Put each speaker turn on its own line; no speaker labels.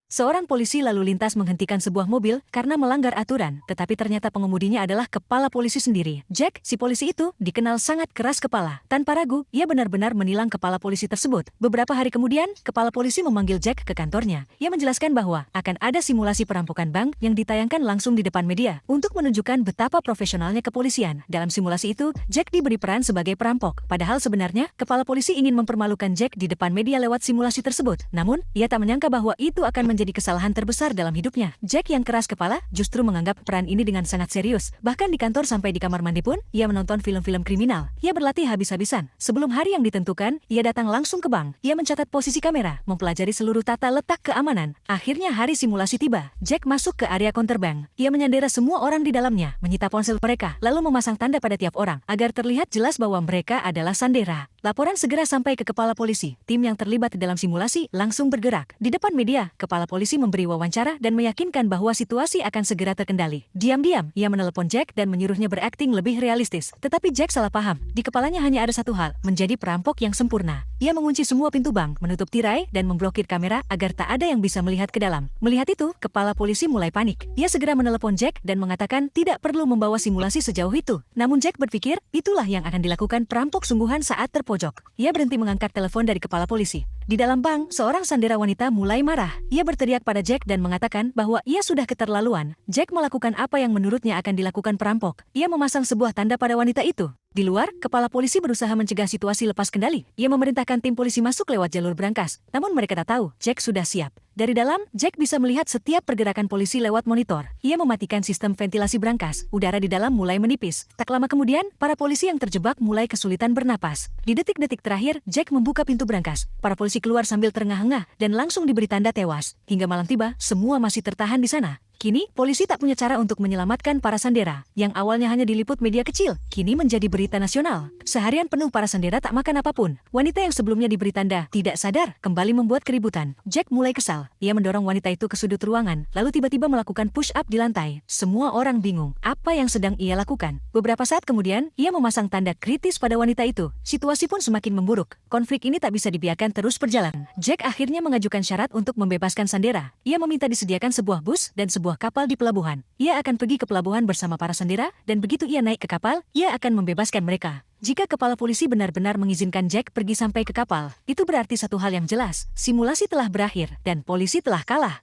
Seorang polisi lalu lintas menghentikan sebuah mobil karena melanggar aturan, tetapi ternyata pengemudinya adalah kepala polisi sendiri. Jack, si polisi itu, dikenal sangat keras kepala. Tanpa ragu, ia benar-benar menilang kepala polisi tersebut. Beberapa hari kemudian, kepala polisi memanggil Jack ke kantornya. Ia menjelaskan bahwa akan ada simulasi perampokan bank yang ditayangkan langsung di depan media untuk menunjukkan betapa profesionalnya kepolisian. Dalam simulasi itu, Jack diberi peran sebagai perampok. Padahal sebenarnya, kepala polisi ingin mempermalukan Jack di depan media lewat simulasi tersebut. Namun, ia tak menyangka bahwa itu akan menjadi kesalahan terbesar dalam hidupnya. Jack yang keras kepala justru menganggap peran ini dengan sangat serius. Bahkan di kantor sampai di kamar mandi pun, ia menonton film-film kriminal. Ia berlatih habis-habisan. Sebelum hari yang ditentukan, ia datang langsung ke bank. Ia mencatat posisi kamera, mempelajari seluruh tata letak keamanan. Akhirnya hari simulasi tiba. Jack masuk ke area counter bank. Ia menyandera semua orang di dalamnya, menyita ponsel mereka, lalu memasang tanda pada tiap orang, agar terlihat jelas bahwa mereka adalah sandera. Laporan segera sampai ke kepala polisi. Tim yang terlibat dalam simulasi langsung bergerak. Di depan media, kepala polisi memberi wawancara dan meyakinkan bahwa situasi akan segera terkendali. Diam-diam, ia menelepon Jack dan menyuruhnya berakting lebih realistis. Tetapi Jack salah paham. Di kepalanya hanya ada satu hal, menjadi perampok yang sempurna. Ia mengunci semua pintu bank, menutup tirai, dan memblokir kamera agar tak ada yang bisa melihat ke dalam. Melihat itu, kepala polisi mulai panik. Ia segera menelepon Jack dan mengatakan tidak perlu membawa simulasi sejauh itu. Namun Jack berpikir, itulah yang akan dilakukan perampok sungguhan saat terpojok. Ia berhenti mengangkat telepon dari kepala polisi. Di dalam bank, seorang sandera wanita mulai marah. Ia berteriak pada Jack dan mengatakan bahwa ia sudah keterlaluan. Jack melakukan apa yang menurutnya akan dilakukan perampok. Ia memasang sebuah tanda pada wanita itu. Di luar, kepala polisi berusaha mencegah situasi lepas kendali. Ia memerintahkan tim polisi masuk lewat jalur brankas. Namun mereka tak tahu, Jack sudah siap. Dari dalam, Jack bisa melihat setiap pergerakan polisi lewat monitor. Ia mematikan sistem ventilasi brankas. Udara di dalam mulai menipis. Tak lama kemudian, para polisi yang terjebak mulai kesulitan bernapas. Di detik-detik terakhir, Jack membuka pintu brankas. Para polisi keluar sambil terengah-engah dan langsung diberi tanda tewas. Hingga malam tiba, semua masih tertahan di sana. Kini, polisi tak punya cara untuk menyelamatkan para sandera, yang awalnya hanya diliput media kecil, kini menjadi berita nasional. Seharian penuh para sandera tak makan apapun. Wanita yang sebelumnya diberi tanda tidak sadar, kembali membuat keributan. Jack mulai kesal. Ia mendorong wanita itu ke sudut ruangan, lalu tiba-tiba melakukan push-up di lantai. Semua orang bingung, apa yang sedang ia lakukan. Beberapa saat kemudian, ia memasang tanda kritis pada wanita itu. Situasi pun semakin memburuk. Konflik ini tak bisa dibiarkan terus berjalan. Jack akhirnya mengajukan syarat untuk membebaskan sandera. Ia meminta disediakan sebuah bus dan sebuah kapal di pelabuhan. Ia akan pergi ke pelabuhan bersama para sandera, dan begitu ia naik ke kapal, ia akan membebaskan mereka. Jika kepala polisi benar-benar mengizinkan Jack pergi sampai ke kapal, itu berarti satu hal yang jelas, simulasi telah berakhir, dan polisi telah kalah.